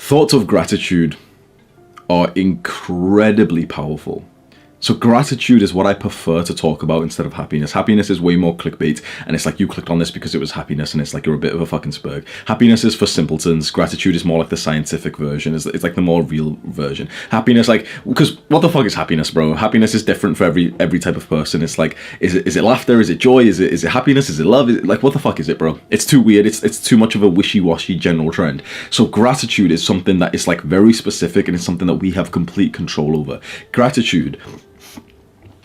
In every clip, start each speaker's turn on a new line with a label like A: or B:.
A: Thoughts of gratitude are incredibly powerful. So gratitude is what I prefer to talk about instead of happiness. Happiness is way more clickbait, and it's like you clicked on this because it was happiness, and it's like you're a bit of a fucking spurg. Happiness is for simpletons. Gratitude is more like the scientific version. It's like the more real version. Happiness, like, because what the fuck is happiness, bro? Happiness is different for every type of person. It's like, is it laughter? Is it joy? Is it happiness? Is it love? Like, what the fuck is it, bro? It's too weird. It's too much of a wishy-washy general trend. So gratitude is something that is like very specific, and it's something that we have complete control over. Gratitude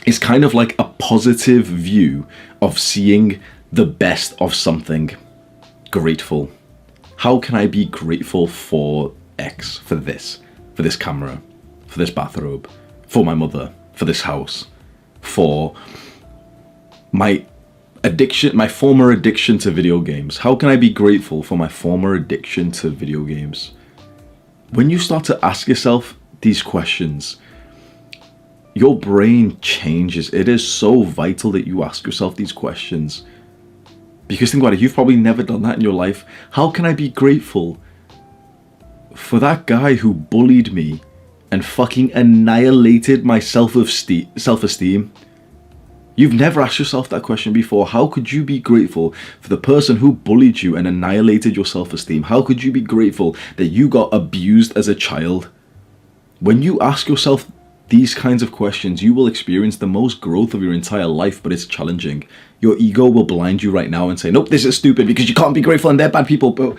A: is kind of like a positive view of seeing the best of something. Grateful. How can I be grateful for X, for this camera, for this bathrobe, for my mother, for this house, for my addiction, my former addiction to video games? How can I be grateful for my former addiction to video games? When you start to ask yourself these questions, your brain changes. It is so vital that you ask yourself these questions. Because think about it, you've probably never done that in your life. How can I be grateful for that guy who bullied me and fucking annihilated my self-esteem? You've never asked yourself that question before. How could you be grateful for the person who bullied you and annihilated your self-esteem? How could you be grateful that you got abused as a child? When you ask yourself these kinds of questions, you will experience the most growth of your entire life, but it's challenging. Your ego will blind you right now and say, nope, this is stupid because you can't be grateful and they're bad people. But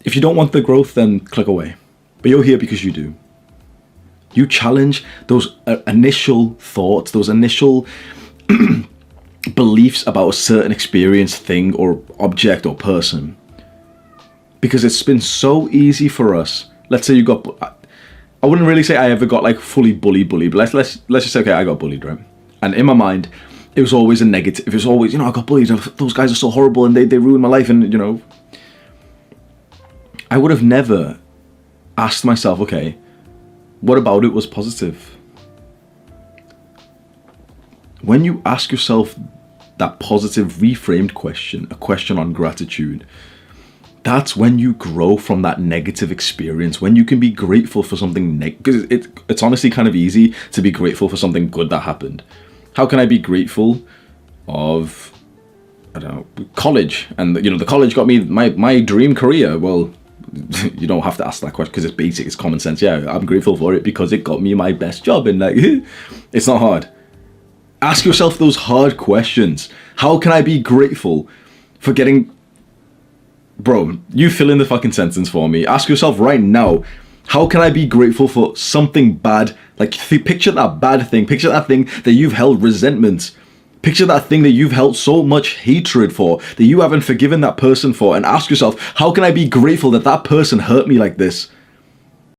A: if you don't want the growth, then click away. But you're here because you do. You challenge those initial thoughts, those initial beliefs about a certain experience, thing, or object or person. Because it's been so easy for us. Let's say you got... I wouldn't really say I ever got like fully bullied, but let's just say, okay, I got bullied, right? And in my mind, it was always a negative. It was always, I got bullied. Those guys are so horrible, and they ruined my life. And I would have never asked myself, okay, what about it was positive? When you ask yourself that positive reframed question, a question on gratitude, that's when you grow from that negative experience, when you can be grateful for something because it's honestly kind of easy to be grateful for something good that happened. How can I be grateful of, I don't know, college? And the college got me my dream career. Well, you don't have to ask that question because it's basic, it's common sense. Yeah, I'm grateful for it because it got me my best job, and like it's not hard. Ask yourself those hard questions. How can I be grateful for getting... Bro, you fill in the fucking sentence for me. Ask yourself right now, how can I be grateful for something bad? Like, picture that bad thing. Picture that thing that you've held resentment. Picture that thing that you've held so much hatred for, that you haven't forgiven that person for, and ask yourself, how can I be grateful that that person hurt me like this?